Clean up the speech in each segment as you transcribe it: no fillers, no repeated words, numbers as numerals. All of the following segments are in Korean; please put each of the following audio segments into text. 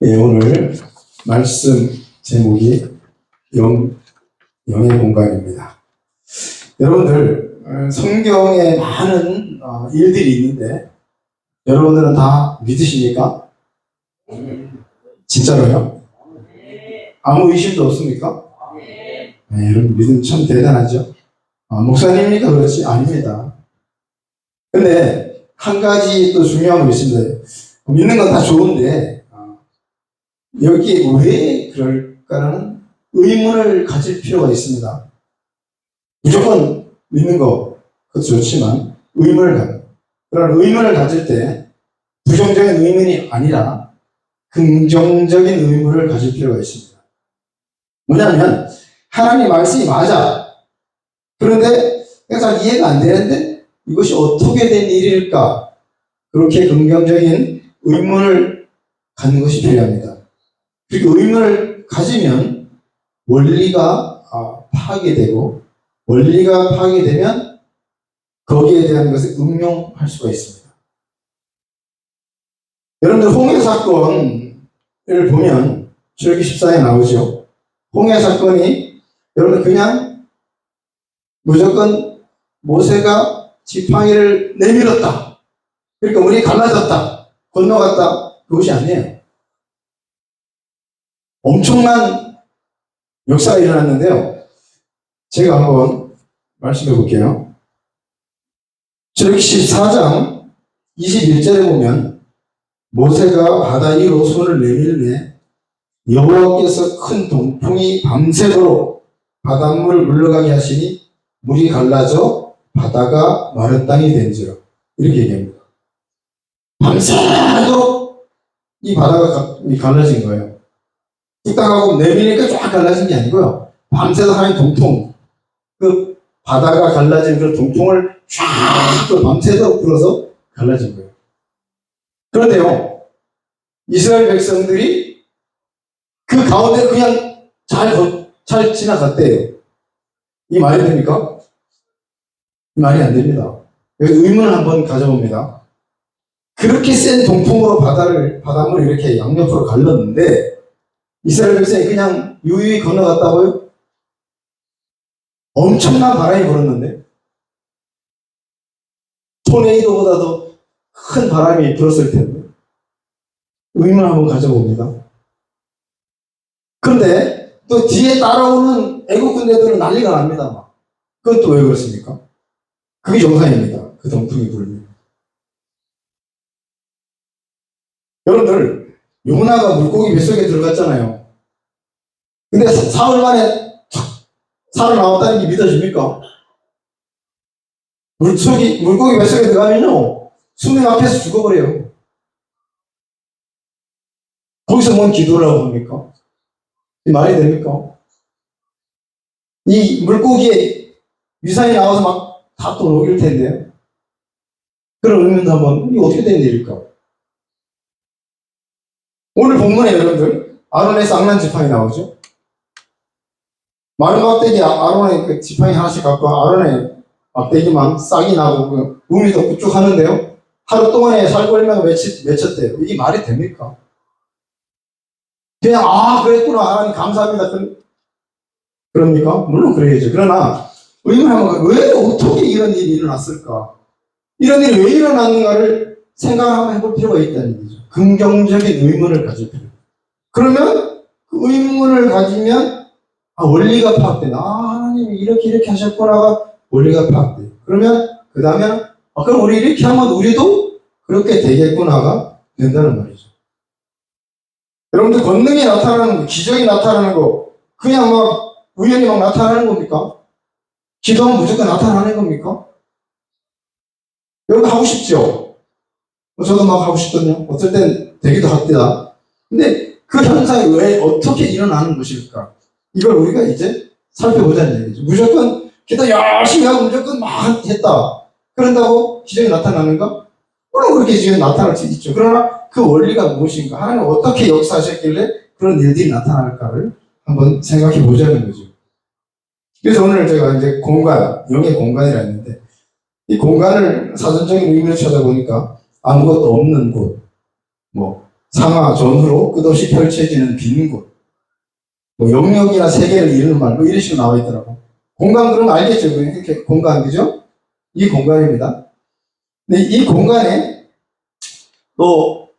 예, 오늘 말씀 제목이 영의 공간입니다. 여러분들, 성경에 많은 일들이 있는데 여러분들은 다 믿으십니까? 진짜로요? 아무 의심도 없습니까? 네, 여러분 믿음 참 대단하죠? 목사님이니까 그렇지? 아닙니다. 근데 한 가지 또 중요한 거 있습니다. 믿는 건 다 좋은데 여기에 왜 그럴까라는 의문을 가질 필요가 있습니다. 무조건 믿는 거 그것도 좋지만 그런 의문을 가질 때 부정적인 의문이 아니라 긍정적인 의문을 가질 필요가 있습니다. 뭐냐면 하나님 말씀이 맞아. 그런데 잘 이해가 안 되는데 이것이 어떻게 된 일일까? 그렇게 긍정적인 의문을 갖는 것이 필요합니다. 그리고 의문을 가지면 원리가 파괴되고 원리가 파괴되면 거기에 대한 것을 응용할 수가 있습니다. 여러분들 홍해 사건을 보면 출애굽기 14에 나오죠. 홍해 사건이 여러분 그냥 무조건 모세가 지팡이를 내밀었다. 그러니까 물이 갈라졌다. 건너갔다. 그것이 아니에요. 엄청난 역사가 일어났는데요. 제가 한번 말씀해 볼게요. 출애굽기 14장 21절에 보면 모세가 바다 위로 손을 내밀매 여호와께서 큰 동풍이 밤새도록 바닷물을 물러가게 하시니 물이 갈라져 바다가 마른 땅이 된지라. 이렇게 얘기합니다. 밤새도록 이 바다가 갈라진 거예요. 뚝딱하고 내미니까 쫙 갈라진 게 아니고요. 밤새도 하나님 동통, 그 바다가 갈라진 그 동통을 쫙 또 밤새도록 불어서 갈라진 거예요. 그런데요, 이스라엘 백성들이 그 가운데 그냥 잘 지나갔대요. 이 말이 됩니까? 이 말이 안 됩니다. 여기 의문을 한번 가져봅니다. 그렇게 센 동풍으로 바닷물을 이렇게 양옆으로 갈랐는데 이스라엘 백성이 그냥 유유히 건너갔다고요? 엄청난 바람이 불었는데 토네이도보다도 큰 바람이 불었을 텐데 의문을 한번 가져봅니다. 그런데 또 뒤에 따라오는 애국 군대들은 난리가 납니다. 막. 그건 또 왜 그렇습니까? 그게 정상입니다. 그 동풍이 불면. 여러분들 요나가 물고기 뱃속에 들어갔잖아요. 근데 사흘 만에 살아나왔다는 게 믿어집니까? 물고기 뱃속에 들어가면요 숨이 막혀서 죽어버려요. 거기서 뭔 기도를 하고 합니까? 이 말이 됩니까? 이 물고기에 위산이 나와서 막 다 또 녹일 텐데요. 그런 의문도 한번 이게 어떻게 된 일일까? 오늘 본문에 여러분들 아론의 쌍난 지팡이 나오죠? 마른 막대기 아론의 그 지팡이 하나씩 갖고 아론의 막대기만 싹이 나고 그 우미 덮고 쭉 하는데요. 하루 동안에 살벌매가 맺혔대요. 이게 말이 됩니까? 그냥 그랬구나 하나님 감사합니다. 그럽니까? 물론 그래야죠. 그러나 의문하면 왜 어떻게 이런 일이 일어났을까? 이런 일이 왜 일어났는가를 생각을 한번 해볼 필요가 있다는 거죠. 긍정적인 의문을 가질 필요. 그러면 그 의문을 가지면 원리가 파악된다. 하나님이 이렇게 하셨구나가 원리가 파악돼. 그러면 그 다음에 그럼 우리 이렇게 하면 우리도 그렇게 되겠구나가 된다는 말이죠. 여러분들 권능이 나타나는 거, 기적이 나타나는 거 그냥 막 우연히 막 나타나는 겁니까? 기도하면 무조건 나타나는 겁니까? 여러분 하고 싶죠? 저도 막 하고 싶거든요. 어떨 땐 되기도 합니다. 근데 그 현상이 왜 어떻게 일어나는 것일까? 이걸 우리가 이제 살펴보자는 얘기죠. 무조건 기도 열심히 하고 무조건 막 했다. 그런다고 기적이 나타나는가? 물론 그렇게 기적이 나타날 수 있죠. 그러나 그 원리가 무엇인가? 하나님 어떻게 역사하셨길래 그런 일들이 나타날까를 한번 생각해 보자는 거죠. 그래서 오늘 제가 이제 영의 공간이라 했는데 이 공간을 사전적인 의미를 찾아보니까 아무것도 없는 곳, 상하 전후로 끝없이 펼쳐지는 빈 곳. 뭐 영역이나 세계를 이루는 말, 뭐 이런 식으로 나와 있더라고. 공간 그러면 알겠죠? 이렇게 공간, 그죠? 이 공간입니다. 근데 이 공간에 또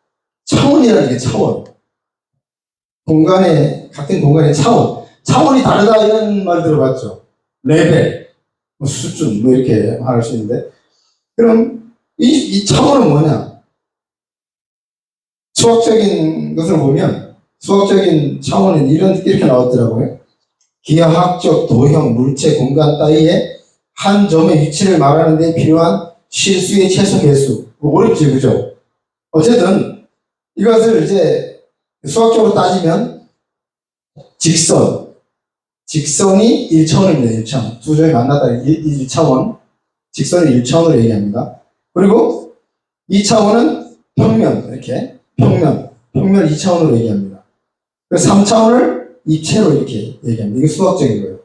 차원이라는 게 차원. 같은 공간의 차원. 차원이 다르다 이런 말 들어봤죠? 레벨, 뭐 수준, 뭐 이렇게 말할 수 있는데. 그럼 이 차원은 뭐냐? 수학적인 것을 보면, 수학적인 차원은 이렇게 나왔더라고요. 기하학적 도형, 물체, 공간 따위의 한 점의 위치를 말하는 데 필요한 실수의 최소 개수. 어렵지, 그죠? 어쨌든 이것을 이제 수학적으로 따지면 직선이 1차원입니다. 1차원. 두 점이 만났다 1차원. 직선을 1차원으로 얘기합니다. 그리고 2차원은 평면, 이렇게 평면 2차원으로 얘기합니다. 그리고 3차원을 입체로 이렇게 얘기합니다. 이게 수학적인 거예요.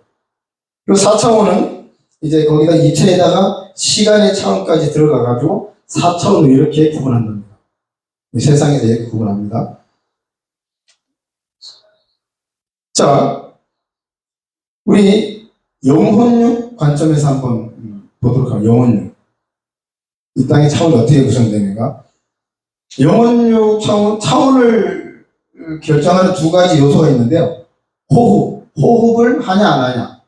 그리고 4차원은 이제 거기다 입체에다가 시간의 차원까지 들어가가지고 4차원으로 이렇게 구분한답니다. 세상에서 이렇게 구분합니다. 자, 우리 영혼육 관점에서 한번 보도록 하겠습니다. 영혼육. 이 땅의 차원이 어떻게 구성되는가? 영혼육 차원을 결정하는 두 가지 요소가 있는데요. 호흡을 하냐 안 하냐.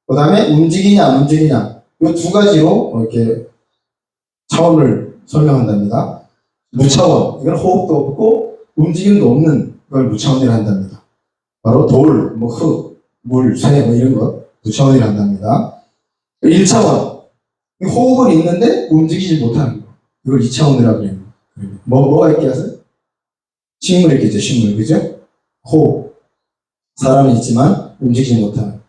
그 다음에 움직이냐 안 움직이냐. 이 두 가지로 이렇게 차원을 설명한답니다. 무차원, 이건 호흡도 없고 움직임도 없는 걸 무차원이라 한답니다. 바로 돌, 뭐 흙, 물, 쇠, 뭐 이런 것 무차원이라 한답니다. 1차원, 호흡은 있는데 움직이지 못하는 거. 이걸 2차원이라고 해요. 뭐가 있겠어요? 식물이 있겠죠, 식물, 그죠? 호흡. 사람이 있지만 움직이지 못하는.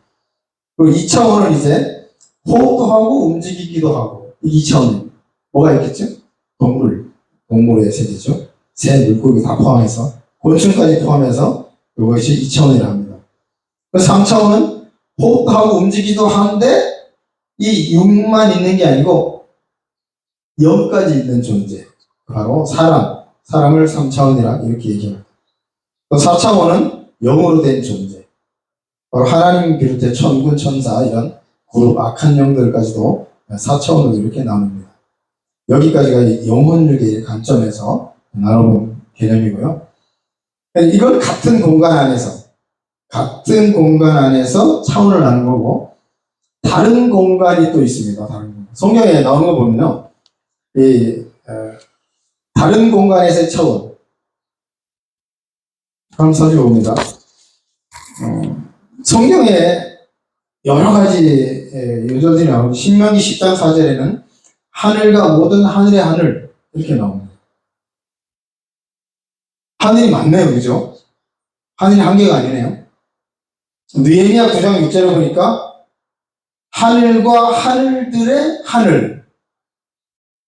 그리고 2차원은 이제 호흡도 하고 움직이기도 하고. 이 2차원은 뭐가 있겠죠? 동물의 세계죠. 새, 물고기 다 포함해서, 곤충까지 포함해서 이것이 2차원이라 합니다. 3차원은 호흡도 하고 움직이기도 하는데 이 육만 있는 게 아니고 영까지 있는 존재. 바로 사람을 3차원이라 이렇게 얘기합니다. 또 4차원은 영으로 된 존재. 바로 하나님 비롯해 천군, 천사 이런 그룹 악한 영들까지도 4차원으로 이렇게 나눕니다. 여기까지가 영혼육의 관점에서 나눠본 개념이고요. 이건 같은 공간 안에서 차원을 나눈 거고, 다른 공간이 또 있습니다. 다른 공간. 성경에 나오는 거 보면요. 다른 공간에서의 차원. 다음 사진 봅니다. 성경에 여러 가지 요절들이 나오고, 신명기 10장 4절에는 하늘과 모든 하늘의 하늘 이렇게 나옵니다. 하늘이 많네요, 그죠? 하늘이 한 개가 아니네요. 느헤미야 9장 6절에 보니까 하늘과 하늘들의 하늘.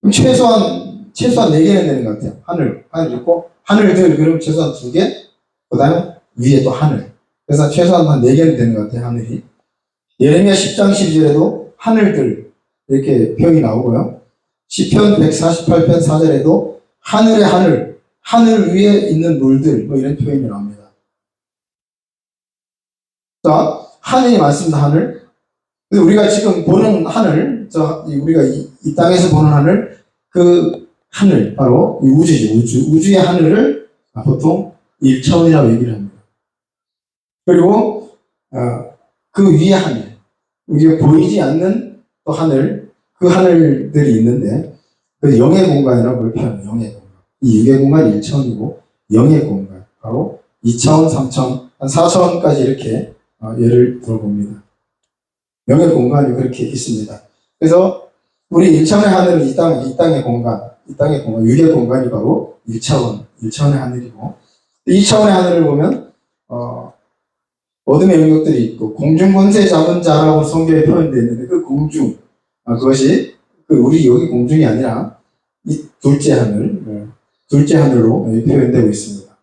그럼 최소한 4개는 되는 것 같아요. 하늘 있고, 하늘들, 그럼 최소한 2개, 그 다음에 위에 또 하늘. 그래서 최소한 한 4개는 되는 것 같아요, 하늘이. 예레미야 10장 12절에도 하늘들, 이렇게 표현이 나오고요. 시편 148편 4절에도 하늘의 하늘 위에 있는 물들, 뭐 이런 표현이 나옵니다. 자, 하늘이 많습니다, 하늘. 근데 우리가 지금 보는 하늘, 우리가 이 땅에서 보는 하늘, 그 하늘, 바로 이 우주죠, 우주의 하늘을 보통 1차원이라고 얘기를 합니다. 그리고, 그 위의 하늘, 우리가 보이지 않는 또 하늘, 그 하늘들이 있는데, 그 영의 공간이라고 그걸 표현해요, 영의 공간. 이 육의 공간이 1차원이고, 영의 공간, 바로 2차원, 3차원, 한 4차원까지 이렇게 예를 들어봅니다. 영의 공간이 그렇게 있습니다. 그래서 우리 1차원의 하늘은 이 땅의 공간, 육의 공간이 바로 1차원의 하늘이고, 2차원의 하늘을 보면 어둠의 영역들이 있고 공중권세 잡은 자라고 성경에 표현되어 있는데, 그 공중, 그것이 우리 여기 공중이 아니라 이 둘째 하늘로 표현되고 있습니다.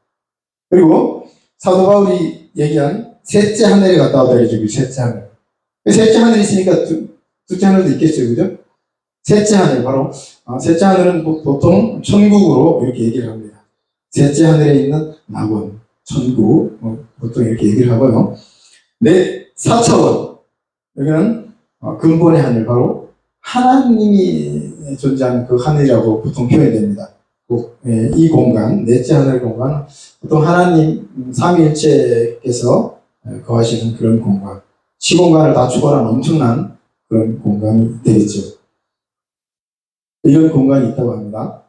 그리고 사도 바울이 얘기한 셋째 하늘에 갔다 오다 해주고, 셋째 하늘. 셋째 하늘이 있으니까 둘째 하늘도 있겠죠, 그죠? 셋째 하늘, 바로 셋째 하늘은 보통 천국으로 이렇게 얘기를 합니다. 셋째 하늘에 있는 낙원, 천국, 보통 이렇게 얘기를 하고요. 네, 4차원, 여기는 근본의 하늘, 바로 하나님이 존재하는 그 하늘이라고 보통 표현됩니다. 이 공간, 넷째 하늘 공간은 보통 하나님 삼위일체께서 거하시는 그런 공간, 시공간을 다 초월한 엄청난 그런 공간이 되겠죠. 이런 공간이 있다고 합니다.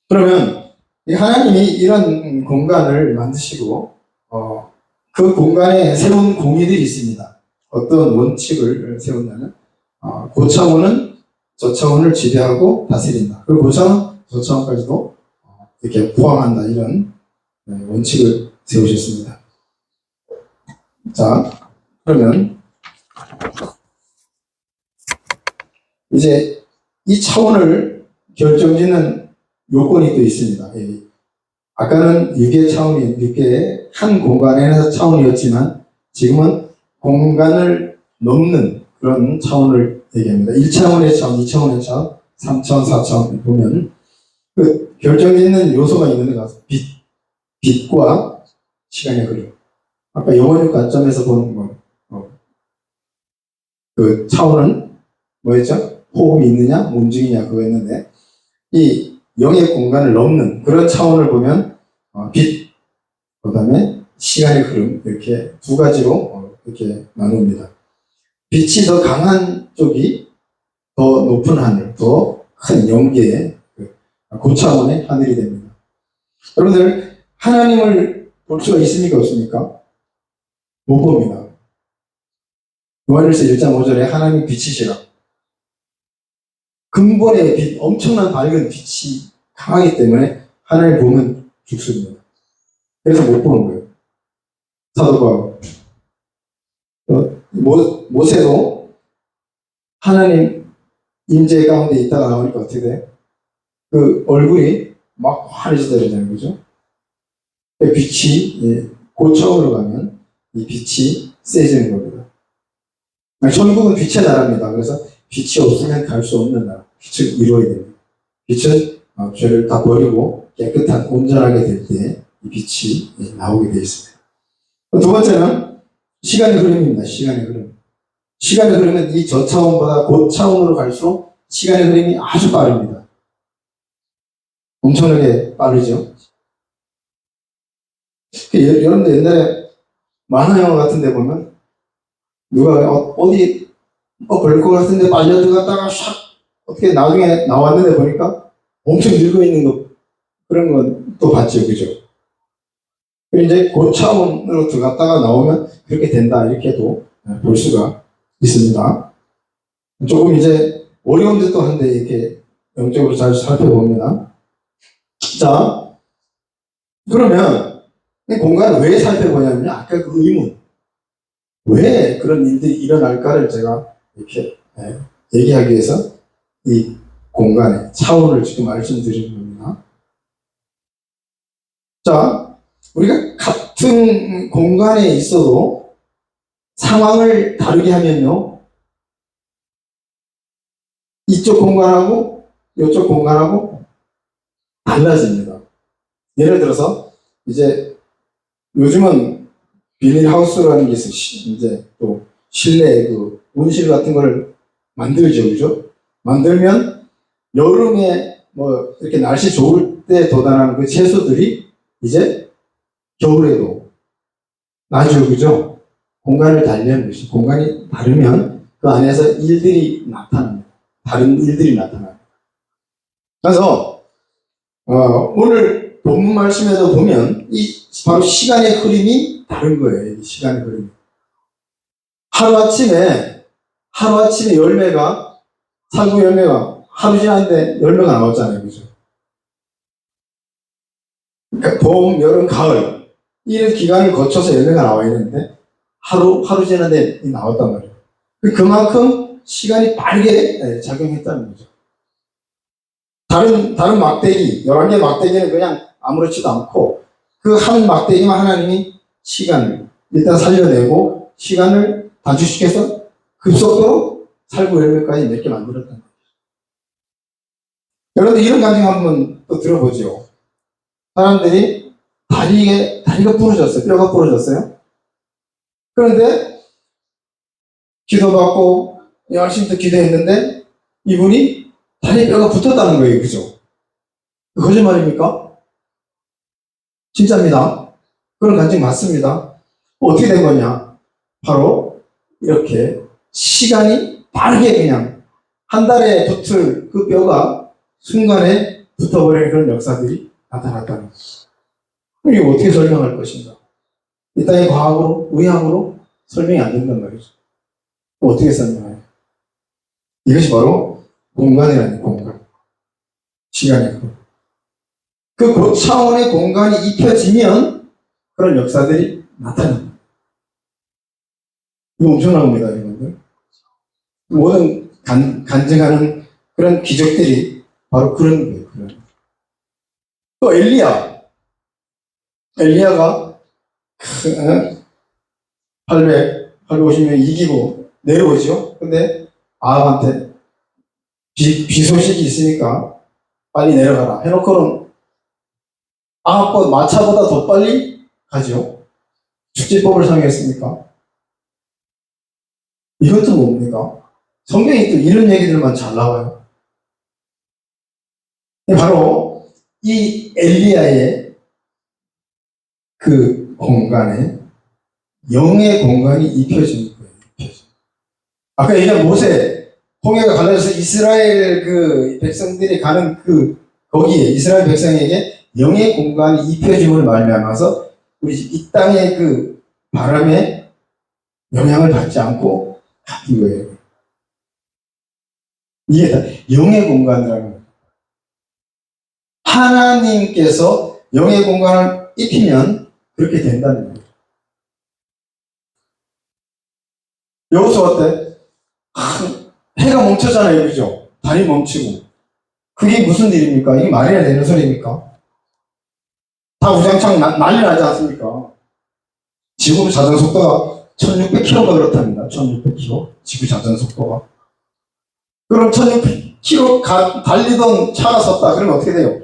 그러면 하나님이 이런 공간을 만드시고 그 공간에 새로운 공의들이 있습니다. 어떤 원칙을 세운다면 고차원은 저차원을 지배하고 다스린다. 그리고 고차원, 저차원까지도 이렇게 포함한다. 이런 원칙을 세우셨습니다. 자, 그러면 이제 이 차원을 결정짓는 요건이 또 있습니다. 아까는 6개 차원이, 6개의 한 공간에서 차원이었지만 지금은 공간을 넘는 그런 차원을 얘기합니다. 1차원의 차원, 2차원의 차원, 3차원, 4차원 보면 그 결정짓는 요소가 있는 것 같아요. 빛과 시간의 흐름. 아까 영원육 관점에서 보는 거. 그 차원은 뭐였죠? 호흡이 있느냐, 움직이냐 그거였는데 이 영의 공간을 넘는 그런 차원을 보면 빛, 그 다음에 시간의 흐름 이렇게 두 가지로 이렇게 나눕니다. 빛이 더 강한 쪽이 더 높은 하늘, 더 큰 영계의 고차원의 하늘이 됩니다. 여러분들 하나님을 볼 수가 있습니까 없습니까? 못 봅니다. 요한일서 1장 5절에 하나님 빛이시라. 근본의 빛, 엄청난 밝은 빛이 강하기 때문에 하나님을 보면 죽습니다. 그래서 못 보는 거예요. 사도 바울. 모세도 하나님 임재 가운데 있다가 나오니까 어떻게 돼? 그 얼굴이 막 환해지더라고요. 그죠? 빛이 고차원으로 가면 이 빛이 세지는 겁니다. 천국은 빛의 나라입니다. 그래서 빛이 없으면 갈 수 없는 나라. 빛을 이루어야 됩니다. 빛은 죄를 다 버리고 깨끗한 온전하게 될 때 이 빛이 나오게 되어 있습니다. 두 번째는 시간의 흐름입니다. 시간의 흐름. 시간의 흐름은 이 저차원보다 고차원으로 갈수록 시간의 흐름이 아주 빠릅니다. 엄청나게 빠르죠. 여러분들 옛날에 만화 영화 같은 데 보면 누가 어디 그럴 것 같은데 빨려 들어갔다가 샥 어떻게 나중에 나왔는데 보니까 엄청 늙어 있는 거 그런 건 또 봤죠. 그죠? 이제 고차원으로 들어갔다가 나오면 그렇게 된다. 이렇게도 볼 수가 있습니다. 조금 이제 어려운 듯도 한데 이렇게 영적으로 잘 살펴봅니다. 자, 그러면 이 공간을 왜 살펴보냐면요. 아까 그 의문. 왜 그런 일들이 일어날까를 제가 이렇게 얘기하기 위해서 이 공간의 차원을 지금 말씀드리는 겁니다. 자, 우리가 같은 공간에 있어도 상황을 다르게 하면요. 이쪽 공간하고 이쪽 공간하고 달라집니다. 예를 들어서 이제 요즘은 비닐하우스라는 게 있어요. 이제 또 실내 그 온실 같은 걸 만들죠. 그죠? 만들면 여름에 뭐 이렇게 날씨 좋을 때 돋아나는 그 채소들이 이제 겨울에도 나죠. 그죠? 공간을 달리하는 것이 공간이 다르면 그 안에서 일들이 나타납니다. 다른 일들이 나타납니다. 그래서 오늘 본문 말씀에서 보면 이 바로 시간의 흐름이 다른 거예요. 이 시간의 흐름이. 하루아침에 열매가 살구 열매가 하루 지났는데 열매가 나왔잖아요. 그죠? 그러니까 봄, 여름, 가을 이런 기간을 거쳐서 열매가 나와야 되는데 하루 지났는데 나왔단 말이에요. 그만큼 시간이 빠르게 작용했다는 거죠. 다른 막대기, 11개 막대기는 그냥 아무렇지도 않고 그 한 막대기만 하나님이 시간을 일단 살려내고 시간을 단축시켜서 급속도로 살구 열매까지 몇 개 만들었다는 거죠. 여러분들 이런 감정 한번 또 들어보죠. 사람들이 다리가 부러졌어요. 뼈가 부러졌어요. 그런데 기도받고 열심히 또 기도했는데 이분이 다리에 뼈가 붙었다는 거예요. 그죠? 거짓말입니까? 진짜입니다. 그런 간증 맞습니다. 어떻게 된 거냐? 바로 이렇게 시간이 빠르게 그냥 한 달에 붙을 그 뼈가 순간에 붙어버리는 그런 역사들이 나타났다는 거죠. 이거 어떻게 설명할 것인가? 이 땅의 과학으로, 의학으로 설명이 안 된단 말이죠. 어떻게 설명해요? 이것이 바로 공간이라는 공간. 시간이고. 그 고차원의 공간이 입혀지면 그런 역사들이 나타납니다. 이거 엄청난 겁니다, 여러분들. 모든 간증하는 그런 기적들이 바로 그런 거예요. 또 엘리야가 850명 이기고 내려오죠. 근데 아합한테 비 소식이 있으니까 빨리 내려가라 해놓고는 아합과 마차보다 더 빨리 가죠. 축지법을 상했습니까? 이것도 뭡니까? 성경에 또 이런 얘기들만 잘 나와요. 바로 이 엘리야의 그 공간에 영의 공간이 입혀진 거예요. 입혀진. 아까 얘기한 모세, 홍해가 갈라져서 이스라엘 그 백성들이 가는 거기에 이스라엘 백성에게 영의 공간이 입혀짐을 말미암아서 우리 이 땅의 그 바람에 영향을 받지 않고 가는 거예요. 이게 다 영의 공간이라는 거예요. 하나님께서 영의 공간을 입히면 그렇게 된다는 거예요. 여기서 어때? 해가 멈췄잖아요, 그죠? 달이 멈추고. 그게 무슨 일입니까? 이게 말이나 되는 소리입니까? 다 우장창 난리 나지 않습니까? 지구 자전 속도가 1600km가 그렇답니다. 1600km. 지구 자전 속도가. 그럼 1600km 달리던 차가 섰다. 그러면 어떻게 돼요?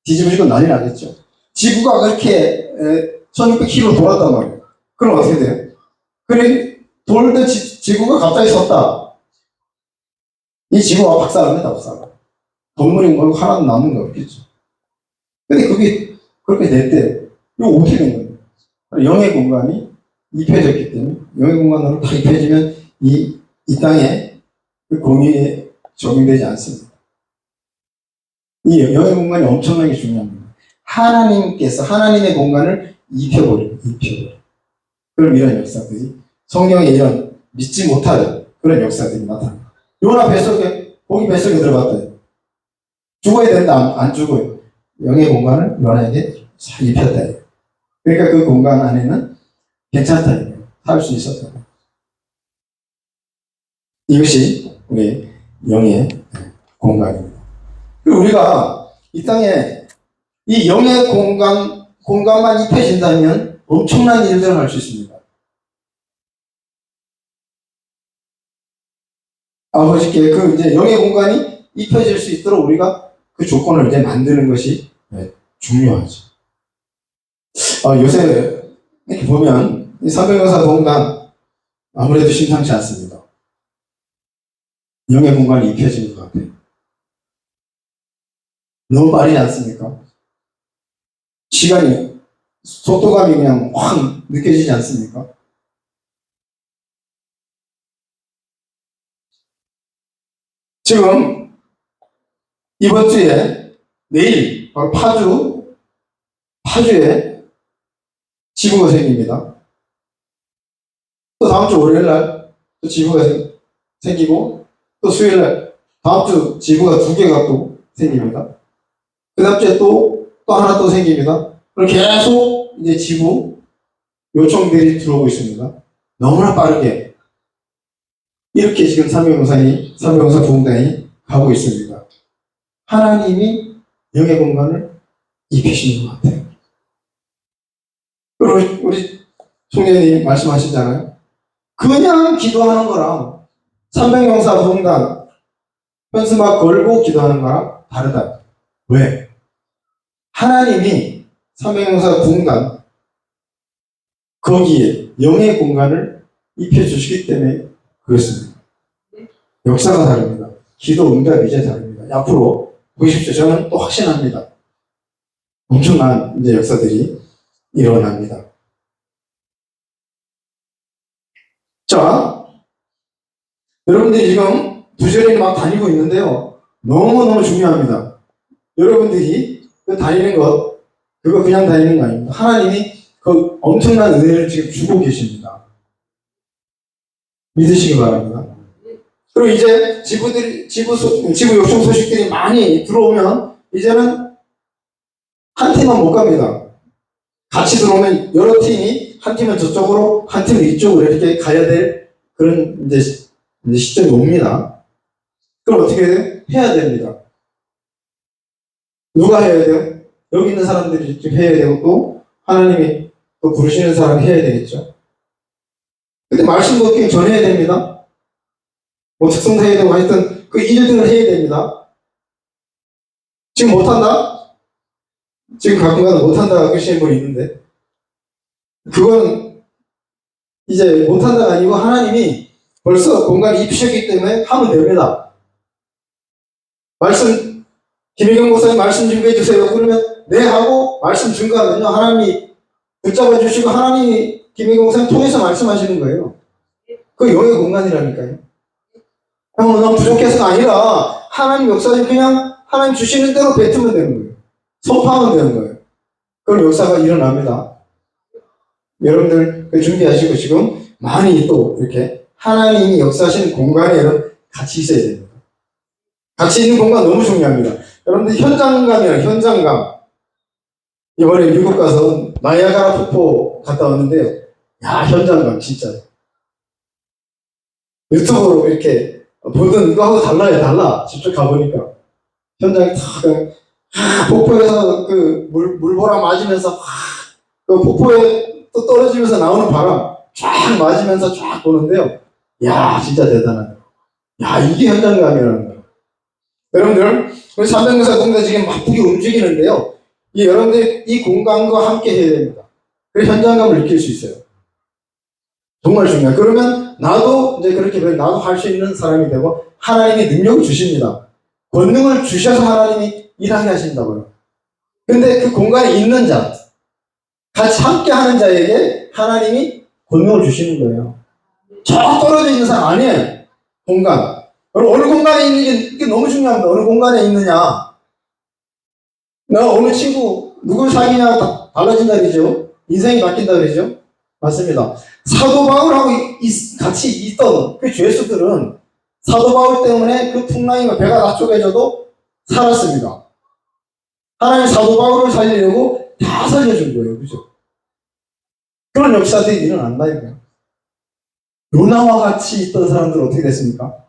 뒤집어지고 난리 나겠죠. 지구가 그렇게 1600km 돌았단 말이에요. 그럼 어떻게 돼요? 그래, 돌던 지구가 갑자기 섰다. 이 지구가 박살납니다, 박살. 동물이 뭐 하나도 남는 거 없겠죠. 근데 그게 그렇게 됐대요. 이거 어떻게 된 거예요? 영의 공간이 입혀졌기 때문에, 영의 공간으로 다 입혀지면 이 땅에 그 공의에 적용되지 않습니다. 이 영의 공간이 엄청나게 중요합니다. 하나님께서 하나님의 공간을 입혀버려요. 그럼 이런 역사들이 성경에 이런 믿지 못할 그런 역사들이 나타납니다. 요나 뱃속에 고기 뱃속에 들어갔대요. 죽어야 된다. 안 죽어요. 영의 공간을 요나에게 잘 입혔다. 그러니까 그 공간 안에는 괜찮다. 살 수 있었다. 이것이 우리 영의 공간입니다. 그리고 우리가 이 땅에 이 영의 공간만 입혀진다면 엄청난 일들을 할 수 있습니다. 아버지께 그 이제 영의 공간이 입혀질 수 있도록 우리가 그 조건을 이제 만드는 것이 중요하죠. 요새 이렇게 보면 이 삼백영사 공간 아무래도 심상치 않습니다. 영의 공간이 입혀지는 것 같아요. 너무 빠르지 않습니까? 시간이 속도감이 그냥 확 느껴지지 않습니까? 지금 이번 주에 내일 바로 파주에 지구가 생깁니다. 또 다음 주 월요일 날 또 지구가 생기고 또 수요일 날 다음 주 지구가 2개가 또 생깁니다. 그 다음 주에 또 하나 또 생깁니다. 그럼 계속 이제 지구 요청들이 들어오고 있습니다. 너무나 빠르게 이렇게 지금 삼위영사 부흥단이 가고 있습니다. 하나님이 영의 공간을 입히시는 것 같아요. 그리고 우리 총장님이 말씀하시잖아요. 그냥 기도하는 거랑 삼백영사 부흥단 현수막 걸고 기도하는 거랑 다르다. 왜? 하나님이 삼백용사 공간, 거기에 영의 공간을 입혀주시기 때문에 그렇습니다. 역사가 다릅니다. 기도 응답이 이제 다릅니다. 앞으로 보십시오. 저는 또 확신합니다. 엄청난 이제 역사들이 일어납니다. 자, 여러분들이 지금 부지런히 막 다니고 있는데요. 너무너무 중요합니다. 여러분들이 그 다니는 것, 그거 그냥 다니는 거 아닙니다. 하나님이 그 엄청난 은혜를 지금 주고 계십니다. 믿으시기 바랍니다. 그리고 이제 지부 요청 소식들이 많이 들어오면 이제는 한 팀만 못 갑니다. 같이 들어오면 여러 팀이 한 팀은 저쪽으로, 한 팀은 이쪽으로 이렇게 가야 될 그런 이제 시점이 옵니다. 그럼 어떻게 해야 돼요? 해야 됩니다. 누가 해야 돼요? 여기 있는 사람들이 좀 해야 되고 또 하나님이 또 부르시는 사람이 해야 되겠죠. 근데 말씀 듣기 전해야 됩니다. 뭐 특성도 해야 되고 하여튼 그 일들을 해야 됩니다. 지금 못한다? 지금 가끔가다 못한다 그러시는 분이 있는데 그건 이제 못한다가 아니고 하나님이 벌써 공간이 입히셨기 때문에 하면 됩니다. 말씀 김희경 목사님 말씀 준비해 주세요. 그러면 네 하고 말씀 준거하면요 하나님이 붙잡아 주시고 하나님이 김희경 목사님 통해서 말씀하시는 거예요. 그 영의 공간이라니까요. 난 부족해서가 아니라 하나님 역사에 그냥 하나님 주시는 대로 뱉으면 되는 거예요. 선포하면 되는 거예요. 그럼 역사가 일어납니다. 여러분들 준비하시고 지금 많이 또 이렇게 하나님이 역사하시는 공간에 같이 있어야 됩니다. 같이 있는 공간 너무 중요합니다. 여러분들 현장감이랑 현장감. 이번에 미국 가서 나이아가라 폭포 갔다 왔는데요. 야, 현장감 진짜. 유튜브로 이렇게 보던 이거하고 달라. 직접 가보니까. 현장이 탁, 폭포에서 그 물보라 맞으면서, 그 폭포에 또 떨어지면서 나오는 바람 쫙 맞으면서 쫙 보는데요. 야, 진짜 대단하다. 야, 이게 현장감이라는 거예요. 여러분들, 우리 삼백명사 공간 지금 바쁘게 움직이는데요. 여러분들 이 공간과 함께 해야 됩니다. 그래서 현장감을 느낄 수 있어요. 정말 중요해요. 그러면 나도 이제 그렇게 나도 할 수 있는 사람이 되고 하나님이 능력을 주십니다. 권능을 주셔서 하나님이 일하게 하신다고요. 근데 그 공간에 있는 자, 같이 함께 하는 자에게 하나님이 권능을 주시는 거예요. 저 떨어져 있는 사람 아니에요. 공간. 어느 공간에 있는 게 너무 중요합니다. 어느 공간에 있느냐. 나 어느 친구, 누굴 사귀냐 달라진다 그러죠. 인생이 바뀐다 그러죠. 맞습니다. 사도 바울하고 같이 있던 그 죄수들은 사도 바울 때문에 그 풍랑이면 배가 다 쪼개져도 살았습니다. 하나님 사도 바울을 살리려고 다 살려준 거예요. 그죠? 그런 역사들이 일어난다 이거예요. 요나와 같이 있던 사람들은 어떻게 됐습니까?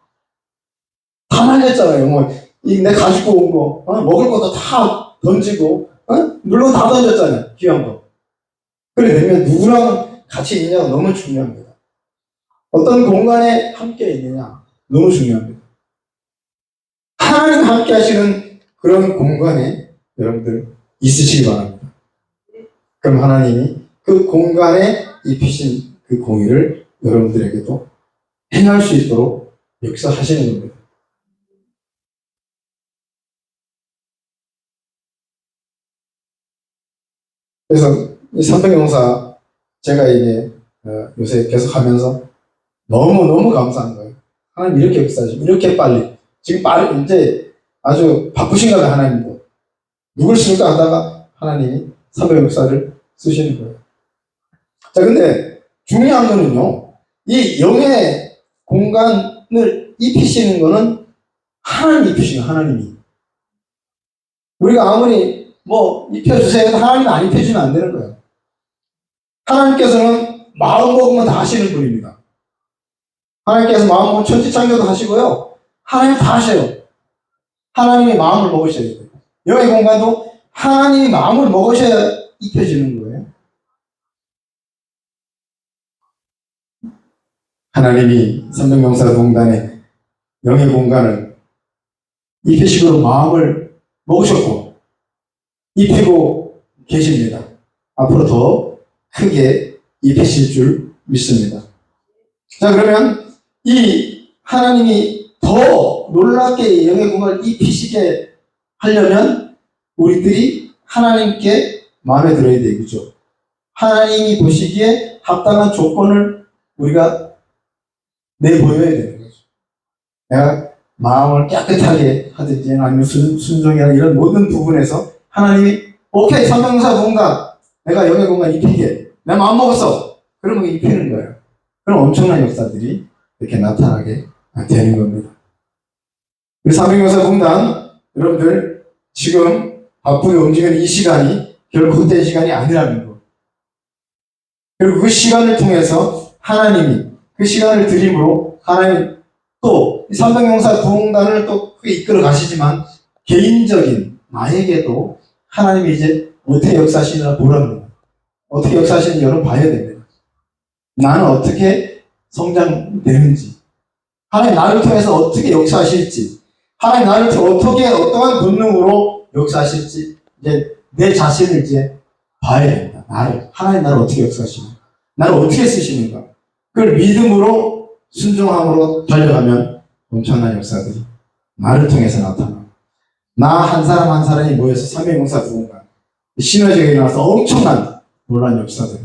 다 말렸잖아요. 내 가지고 온 거, 먹을 것도 다 던지고, 물론 다 던졌잖아요. 귀한 거. 그래 되면 누구랑 같이 있느냐가 너무 중요합니다. 어떤 공간에 함께 있느냐 너무 중요합니다. 하나님 함께 하시는 그런 공간에 여러분들 있으시기 바랍니다. 그럼 하나님이 그 공간에 입히신 그 공의를 여러분들에게도 행할 수 있도록 역사하시는 겁니다. 그래서 이 삼백용사 제가 이게 요새 계속 하면서 너무 감사한 거예요. 하나님 이렇게 역사하시고 이렇게 빨리 지금 이제 아주 바쁘신가 봐요. 하나님도 누굴 쓸까 하다가 하나님이 삼백용사를 쓰시는 거예요. 자, 근데 중요한 거는요, 이 영의 공간을 입히시는 거는 하나님 입히시는 거예요. 하나님이. 우리가 아무리 입혀주세요 해도 하나님은 안 입혀주면 안 되는 거예요. 하나님께서는 마음 먹으면 다 하시는 분입니다. 하나님께서 마음 먹으면 천지창조도 하시고요. 하나님 다 하셔요. 하나님이 마음을 먹으셔야 돼요. 영의 공간도 하나님이 마음을 먹으셔야 입혀지는 거예요. 하나님이 삼백명사공단에 영의 공간을 입히시고 마음을 먹으셨고 입히고 계십니다. 앞으로 더 크게 입히실 줄 믿습니다. 자, 그러면 이 하나님이 더 놀랍게 영의 공간을 입히시게 하려면 우리들이 하나님께 마음에 들어야 되겠죠. 하나님이 보시기에 합당한 조건을 우리가 내보여야 되는 거죠. 내가 마음을 깨끗하게 하든지 아니면 순종이나 이런 모든 부분에서 하나님이 오케이, 삼명사 공간 내가 영의 공간 입히게 내 마음 먹었어. 그러면 입히는 거예요. 그럼 엄청난 역사들이 이렇게 나타나게 되는 겁니다. 우리 삼명사 공단 여러분들 지금 바쁘게 움직이는 이 시간이 결코 헛된 시간이 아니라는 거. 그리고 그 시간을 통해서 하나님이 그 시간을 드림으로 하나님 또 삼성용사 부흥단을 또 크게 이끌어 가시지만 개인적인 나에게도 하나님이 이제 어떻게 역사하시나 보랍니다. 어떻게 하시는지 여러분 봐야 됩니다. 나는 어떻게 성장되는지, 하나님 나를 통해서 어떻게 역사하실지, 하나님 나를 통해서 어떻게 어떠한 본능으로 역사하실지 이제 내 자신을 이제 봐야 됩니다. 하나님 나를 어떻게 역사하시는가, 나를 어떻게 쓰시는가, 그걸 믿음으로 순종함으로 달려가면 엄청난 역사들이 나를 통해서 나타나. 나 한 사람 한 사람이 모여서 삼위용사 부흥단 시너지가 일어나서 엄청난 놀라운 역사들이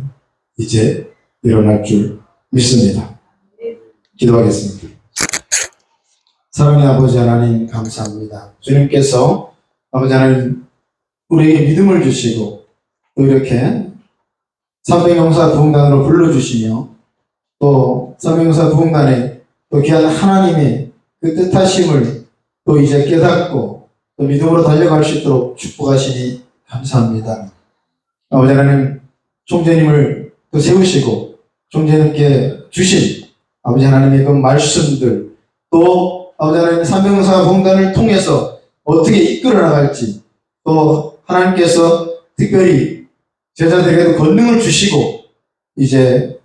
이제 일어날 줄 믿습니다. 기도하겠습니다. 사랑의 아버지 하나님 감사합니다. 주님께서 아버지 하나님 우리에게 믿음을 주시고 또 이렇게 삼위용사 부흥단으로 불러주시며 또 삼위용사 부흥단에 또 귀한 하나님의 그 뜻하심을 또 이제 깨닫고 또 믿음으로 달려갈 수 있도록 축복하시니 감사합니다. 아버지 하나님 총재님을 또 세우시고 총재님께 주신 아버지 하나님의 그 말씀들 또 아버지 하나님 삼위용사 부흥단을 통해서 어떻게 이끌어 나갈지 또 하나님께서 특별히 제자들에게도 권능을 주시고 이제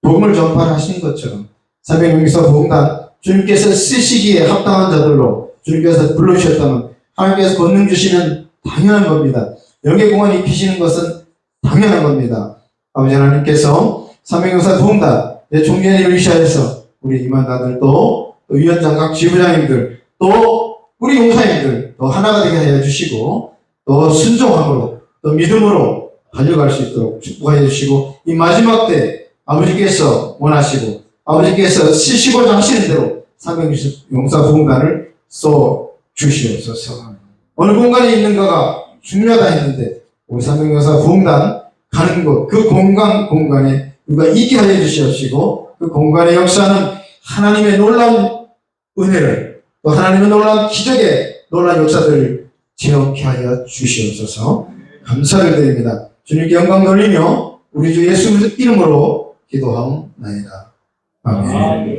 복음을 전파하신 것처럼 삼위용사 부흥단 주님께서 쓰시기에 합당한 자들로 주님께서 불러주셨다면 하나님께서 권능 주시면 당연한 겁니다. 영의 공간 입히시는 것은 당연한 겁니다. 아버지 하나님께서 삼위용사 부흥단 내 총재님을 위시하여서 우리 임원단들 또 위원장 각 지부장님들 또 우리 용사님들 또 하나가 되게 하여 주시고 또 순종함으로 또 믿음으로 달려갈 수 있도록 축복하여 주시고 이 마지막 때 아버지께서 원하시고 아버지께서 쓰시고자 하시는 대로 삼위용사 부흥단을 써 주시옵소서. 어느 공간에 있는가가 중요하다 했는데 우리 삼위용사 부흥단 가는 곳 그 공간에 우리가 있게 하여 주시옵시고 그 공간의 역사는 하나님의 놀라운 은혜를 또 하나님의 놀라운 기적의 놀라운 역사들을 체험케 하여 주시옵소서. 감사를 드립니다. 주님께 영광 돌리며 우리 주 예수 이름으로 기도하옵나이다. 아멘.